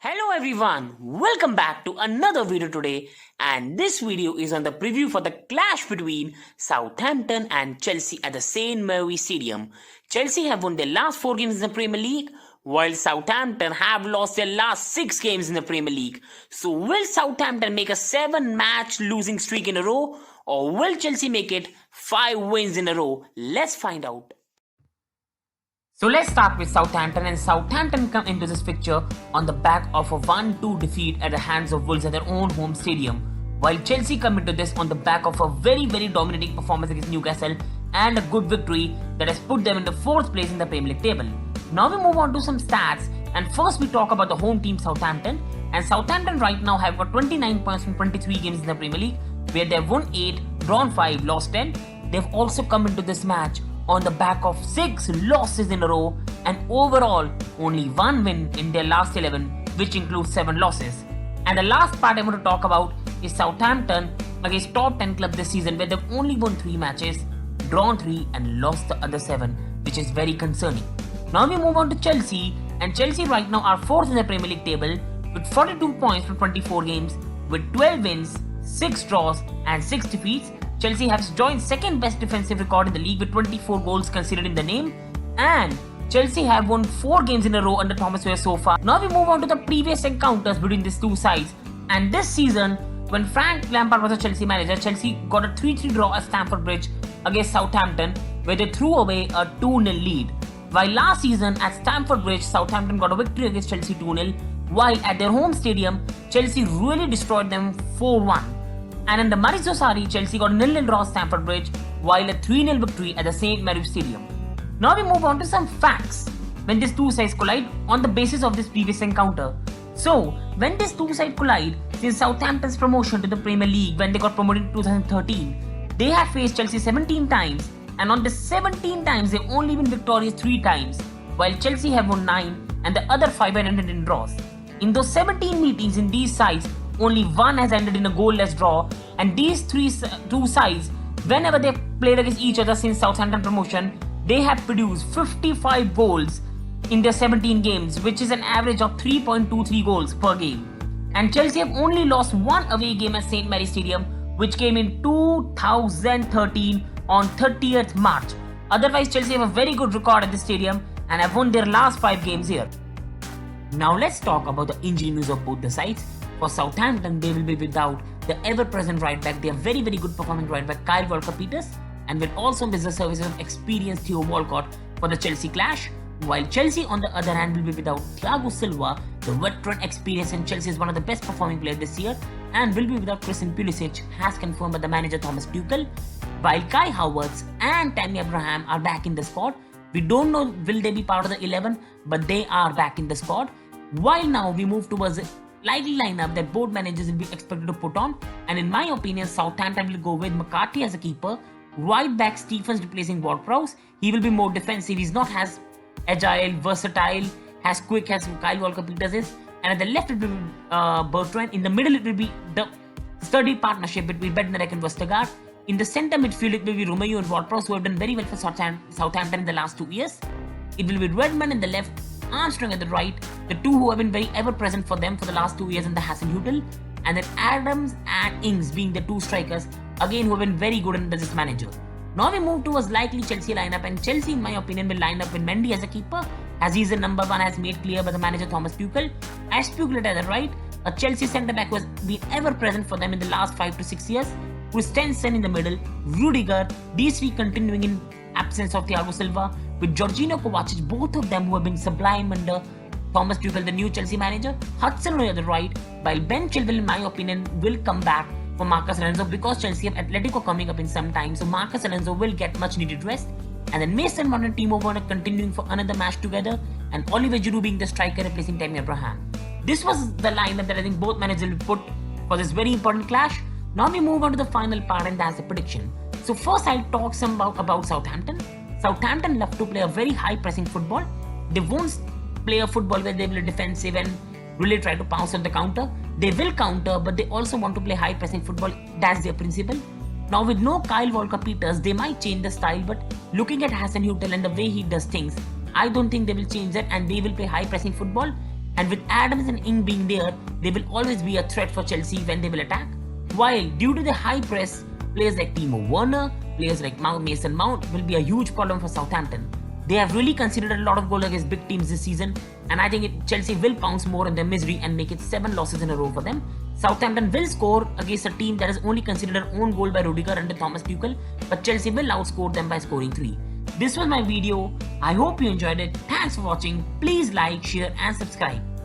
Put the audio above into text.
Hello everyone, welcome back to another video today, and this video is on the preview for the clash between Southampton and Chelsea at the St. Mary's Stadium. Chelsea have won their last 4 games in the Premier League, while Southampton have lost their last 6 games in the Premier League. So will Southampton make a 7-match losing streak in a row, or will Chelsea make it 5 wins in a row? Let's find out. So let's start with Southampton, and Southampton come into this picture on the back of a 1-2 defeat at the hands of Wolves at their own home stadium, while Chelsea come into this on the back of a very dominating performance against Newcastle and a good victory that has put them in the 4th place in the Premier League table. Now we move on to some stats, and first we talk about the home team Southampton, and Southampton right now have got 29 points from 23 games in the Premier League, where they've won 8, drawn 5, lost 10. They've also come into this match on the back of 6 losses in a row, and overall only 1 win in their last 11, which includes 7 losses. And the last part I want to talk about is Southampton against top 10 club this season, where they've only won 3 matches, drawn 3 and lost the other 7, which is very concerning. Now we move on to Chelsea, and Chelsea right now are 4th in the Premier League table with 42 points from 24 games, with 12 wins, 6 draws and 6 defeats. Chelsea has joined second best defensive record in the league with 24 goals considered in the name, and Chelsea have won 4 games in a row under Thomas Tuchel so far. Now we move on to the previous encounters between these two sides, and this season when Frank Lampard was a Chelsea manager, Chelsea got a 3-3 draw at Stamford Bridge against Southampton, where they threw away a 2-0 lead. While last season at Stamford Bridge, Southampton got a victory against Chelsea 2-0, while at their home stadium, Chelsea really destroyed them 4-1. And in the Marizosari, Chelsea got a 0-0 draw at Stamford Bridge, while a 3-0 victory at the St. Mary's Stadium. Now we move on to some facts when these two sides collide on the basis of this previous encounter. So, when these two sides collide, since Southampton's promotion to the Premier League when they got promoted in 2013, they have faced Chelsea 17 times, and on the 17 times they only been victorious 3 times, while Chelsea have won 9 and the other 5 had ended in draws. In those 17 meetings in these sides, only 1 has ended in a goalless draw, and these two sides, whenever they played against each other since Southampton promotion, they have produced 55 goals in their 17 games, which is an average of 3.23 goals per game. And Chelsea have only lost 1 away game at St. Mary's Stadium, which came in 2013 on 30th March. Otherwise, Chelsea have a very good record at this stadium and have won their last 5 games here. Now let's talk about the injury news of both the sides. For Southampton, they will be without the ever-present right-back, their very good performing right-back Kyle Walker-Peters, and will also miss the services of experienced Theo Walcott for the Chelsea clash, while Chelsea on the other hand will be without Thiago Silva, the veteran experience, and Chelsea is one of the best performing players this year, and will be without Christian Pulisic, as confirmed by the manager Thomas Tuchel, while Kai Havertz and Tammy Abraham are back in the squad. We don't know will they be part of the 11, but they are back in the squad. While now we move towards likely lineup that both managers will be expected to put on, and in my opinion, Southampton will go with McCarthy as a keeper, right back Stephens replacing Ward-Prowse. He will be more defensive, he's not as agile, versatile, as quick as Kyle Walker-Peters is, and at the left it will be Bertrand. In the middle it will be the sturdy partnership between Bednarek and Vestergaard. In the centre midfield it will be Romeo and Ward-Prowse, who have done very well for Southampton in the last 2 years. It will be Redmond in the left, Armstrong at the right, the two who have been very ever present for them for the last 2 years in the Hasenhüttl, and then Adams and Ings being the 2 strikers, again who have been very good under this manager. Now we move towards likely Chelsea lineup, and Chelsea in my opinion will line up with Mendy as a keeper, as he's the number 1 as made clear by the manager Thomas Tuchel, Aspilicueta at the right, a Chelsea centre back who has been ever present for them in the last 5 to 6 years, Christensen in the middle, Rudiger, these 3 continuing in absence of Thiago Silva, with Jorginho Kovacic, both of them who have been sublime under Thomas Tuchel, the new Chelsea manager, Hudson-Odoi at the right, while Ben Chilwell in my opinion will come back for Marcus Alonso, because Chelsea have Atletico coming up in some time, so Marcus Alonso will get much needed rest, and then Mason Mount and Timo Werner continuing for another match together, and Oliver Giroud being the striker replacing Tammy Abraham. This was the lineup that I think both managers will put for this very important clash. Now we move on to the final part, and that's the prediction. So first I'll talk some about Southampton. Southampton love to play a very high pressing football. They won't play a football where they will be defensive and really try to pounce on the counter. They will counter, but they also want to play high pressing football. That's their principle. Now with no Kyle Walker-Peters, they might change the style, but looking at Hasenhüttl and the way he does things, I don't think they will change that, and they will play high pressing football. and with Adams and Ing being there, they will always be a threat for Chelsea when they will attack. While due to the high press, players like Timo Werner, players like Mason Mount will be a huge problem for Southampton. They have really conceded a lot of goals against big teams this season, and I think Chelsea will pounce more on their misery and make it 7 losses in a row for them. Southampton will score against a team that has only conceded an own goal by Rudiger under Thomas Tuchel, but Chelsea will outscore them by scoring 3. This was my video. I hope you enjoyed it. Thanks for watching. Please like, share and subscribe.